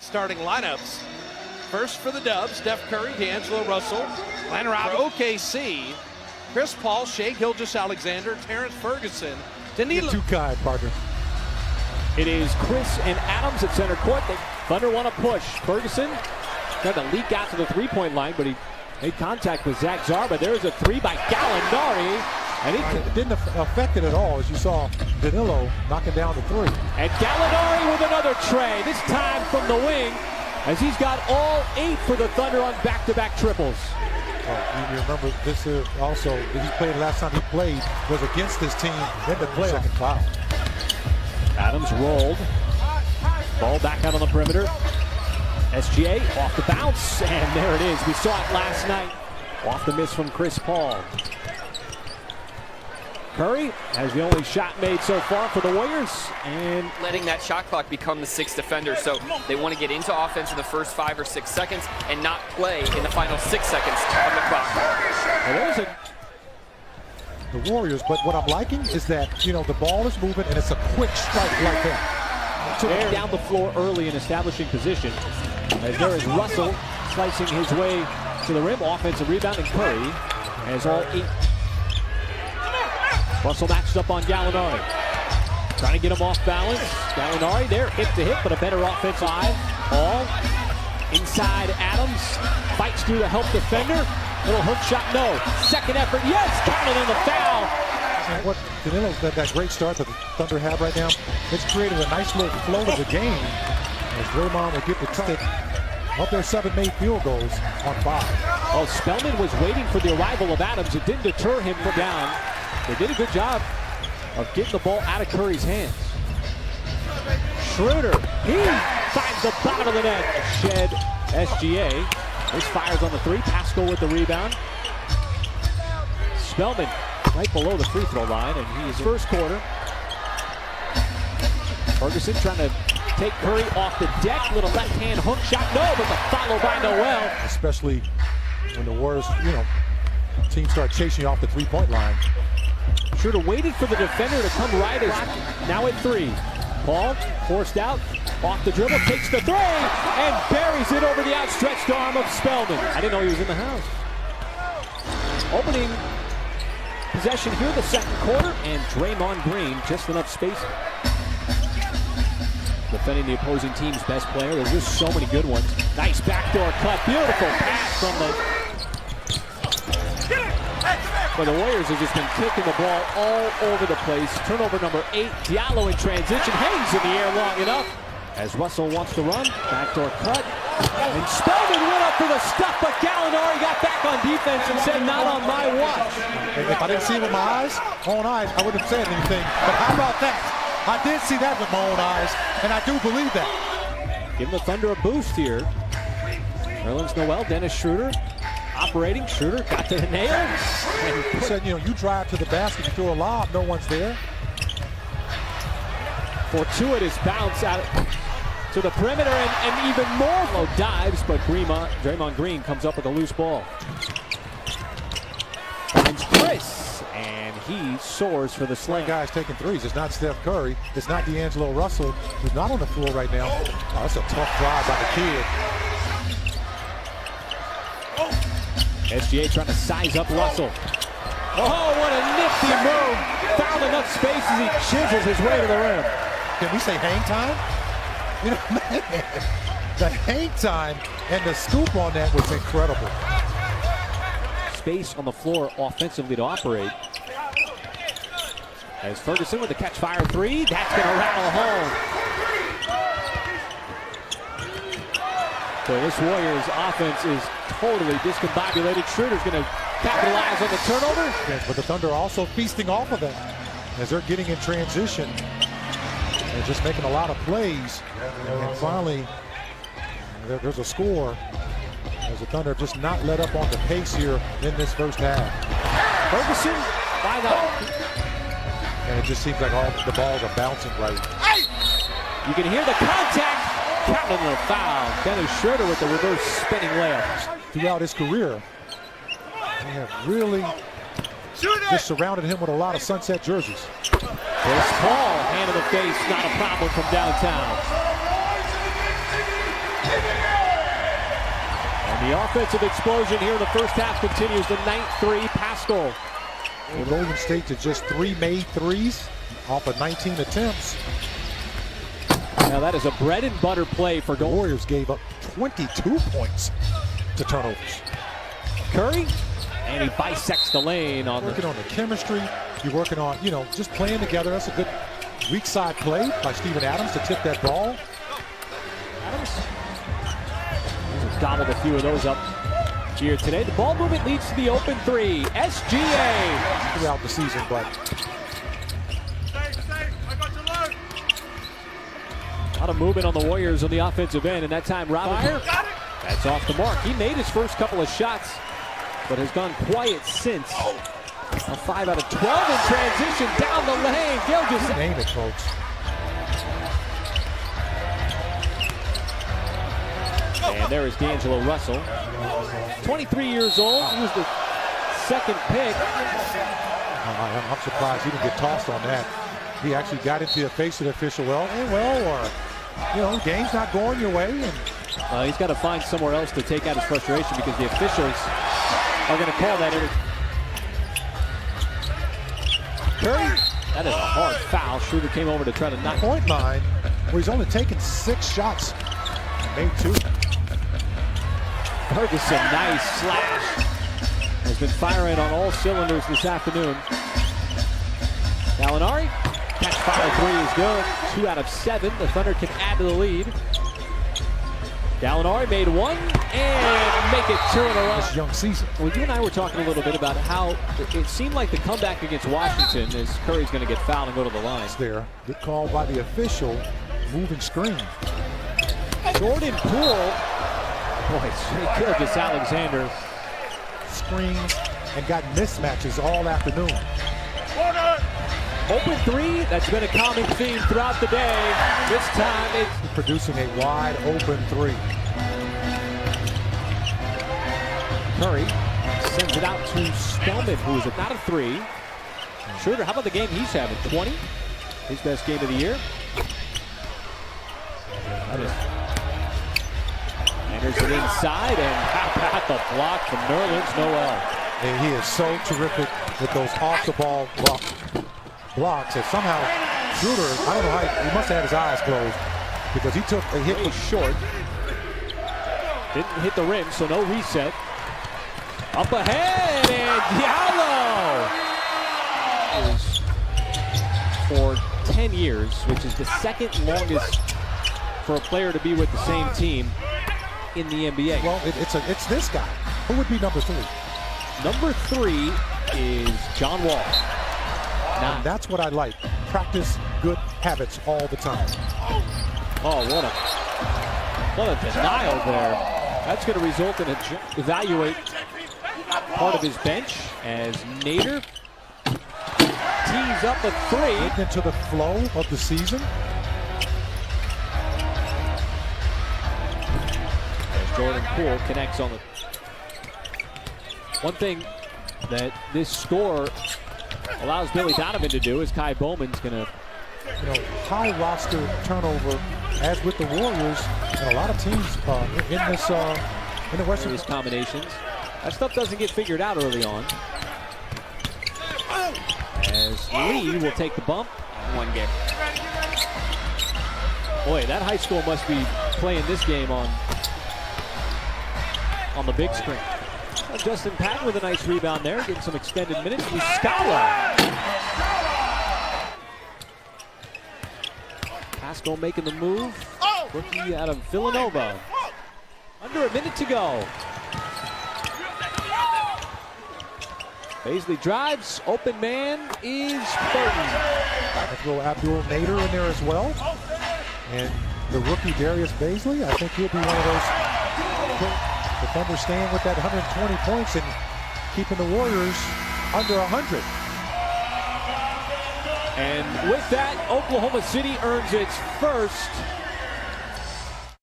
starting lineups. First for the Dubs, Steph Curry, D'Angelo Russell. For OKC, Chris Paul, Shai Gilgeous-Alexander, Terrence Ferguson, Danilo. Too kind, partner. It is Chris and Adams at center court. The Thunder want to push. Ferguson tried to leak out to the three-point line, but he made contact with Zach Zarba. There's a three by Gallinari. And it didn't affect it at all, as you saw Danilo knocking down the three. And Gallinari with another tray, this time from the wing, as he's got all 8 for the Thunder on back-to-back triples. You remember this also, he played last time he played was against this team in the playoff. Second foul. Adams rolled. Ball back out on the perimeter. SGA off the bounce, and there it is. We saw it last night. Off the miss from Chris Paul. Curry has the only shot made so far for the Warriors, and letting that shot clock become the 6th defender, so they want to get into offense in the first 5 or 6 seconds and not play in the final 6 seconds of the clock. The Warriors, but what I'm liking is that, you know, the ball is moving and it's a quick strike like that. They're down the floor early in establishing position, as there is Russell slicing his way to the rim. Offensive rebound, and Curry has all 8. Russell matched up on Gallinari. Trying to get him off balance. Gallinari there, hip to hip, but a better offensive eye. Ball inside Adams. Fights through the help defender. Little hook shot, no. Second effort, yes! Counted on the foul. And what Danilo's that great start that the Thunder have right now, it's created a nice little flow to the game. As Draymond will get the stick up there, 7 made field goals on 5. Oh, Spellman was waiting for the arrival of Adams. It didn't deter him from down. They did a good job of getting the ball out of Curry's hands. Schroeder, he finds the bottom of the net. Shed SGA. This fires on the 3. Pascal with the rebound. Spellman right below the free throw line, and he's first quarter. Ferguson trying to take Curry off the deck. Little left-hand hook shot, no, but the follow by Noel. Especially when the Warriors, you know, team start chasing you off the 3-point line. Schroeder waited for the defender to come right as now at 3. Paul forced out, off the dribble, takes the 3, and buries it over the outstretched arm of Spellman. I didn't know he was in the house. Opening possession here, the second quarter, and Draymond Green, just enough space. Defending the opposing team's best player. There's just so many good ones. Nice backdoor cut, beautiful pass from the... But the Warriors have just been kicking the ball all over the place. Turnover number 8. Diallo in transition, hangs in the air long enough. As Russell wants to run, backdoor cut. And Spellman went up for the stuff, but Gallinari got back on defense and said, not on my watch. If I didn't see it with my own eyes, I wouldn't have said anything. But how about that? I did see that with my own eyes, and I do believe that. Giving the Thunder a boost here. Nerlens Noel, Dennis Schroeder. Operating, Schroeder got to the nail. And he said, you know, you drive to the basket, you throw a lob, no one's there. Fortuitous bounce out to the perimeter, and even more low dives, but Draymond Green comes up with a loose ball. Finds Chris, and he soars for the slam. Guys taking threes. It's not Steph Curry. It's not D'Angelo Russell, who's not on the floor right now. Oh, that's a tough drive by the kid. SGA trying to size up Russell. Oh, what a nifty move. Found enough space as he chisels his way to the rim. Can we say hang time? You know, man, the hang time and the scoop on that was incredible. Space on the floor offensively to operate. As Ferguson with the catch-fire 3, that's going to rattle home. So this Warriors offense is totally discombobulated. Schroeder's going to capitalize on the turnover. Yes, but the Thunder are also feasting off of that as they're getting in transition and just making a lot of plays. And finally, there's a score as the Thunder have just not let up on the pace here in this first half. Ferguson, why not? And it just seems like all the balls are bouncing right. You can hear the contact. Counting the foul. Dennis Schroeder with the reverse spinning layup. Throughout his career, they have really just surrounded him with a lot of sunset jerseys. Chris Paul, hand in the face, not a problem from downtown. The offensive explosion here in the first half continues. The 9-3 Pascal. Well, Golden State to just 3 made threes off of 19 attempts. Now that is a bread and butter play for The Warriors gave up 22 points to turnovers. Curry, and he bisects the lane on Working on the chemistry. You're working on, just playing together. That's a good weak side play by Steven Adams to tip that ball. Adams. He's gobbled a few of those up here today. The ball movement leads to the open three. SGA. Throughout the season, but a lot of movement on the Warriors on the offensive end, and that time Robinson. That's off the mark. He made his first couple of shots, but has gone quiet since. A 5 out of 12 in transition down the lane. Gilgeous. name it, folks. And there is D'Angelo Russell. 23 years old. He was the second pick. I'm surprised he didn't get tossed on that. He actually got into the face of the official. Or game's not going your way. And He's got to find somewhere else to take out his frustration because the officials are going to call that in. Curry, that is a hard foul. Schroeder came over to try to knock. Point line, where he's only taken 6 shots, made 2. Ferguson, nice slash. Has been firing on all cylinders this afternoon. Gallinari, catch fire 3 is good. 2 out of 7. The Thunder can add to the lead. Gallinari made 1 and make it 2 in a row. This young season. Well, you and I were talking a little bit about how it seemed like the comeback against Washington is Curry's going to get fouled and go to the line. There, good call by the official, moving screen. Jordan Poole, boy, Gilgeous Alexander. Screens and got mismatches all afternoon. Open 3, that's been a common theme throughout the day. This time it's Producing a wide open 3. Curry sends it out to Spellman, who is about a 3. Schroeder, how about the game he's having? 20, his best game of the year. Enters it inside, and how about the block from Nerlens Noel? And he is so terrific with those off-the-ball blocks that somehow Schroeder, I don't know how, he must have had his eyes closed because he took a hit. Was short. Didn't hit the rim, so no reset. Up ahead, and Diallo is for 10 years, which is the second longest for a player to be with the same team in the NBA. Well, it's this guy. Who would be number 3? Number 3 is John Wall. And that's what I like. Practice good habits all the time. Oh, what a denial there. That's going to result in evaluate part of his bench as Nader tees up a 3. Getting into the flow of the season. As Jordan Poole connects on the... One thing that this score allows Billy Donovan to do is Kai Bowman's going to... High roster turnover, as with the Warriors, and a lot of teams in the Western. These combinations. That stuff doesn't get figured out early on. As Lee will take the bump. 1 game. Boy, that high school must be playing this game on the big screen. Justin Patton with a nice rebound there, getting some extended minutes. Muscala. Pascal making the move. Rookie out of Villanova. Under a minute to go. Baisley drives. Open man is Burton. Let's go Abdul Nader in there as well. And the rookie Darius Baisley, I think he'll be one of those defenders staying with that 120 points and keeping the Warriors under 100. And with that, Oklahoma City earns its first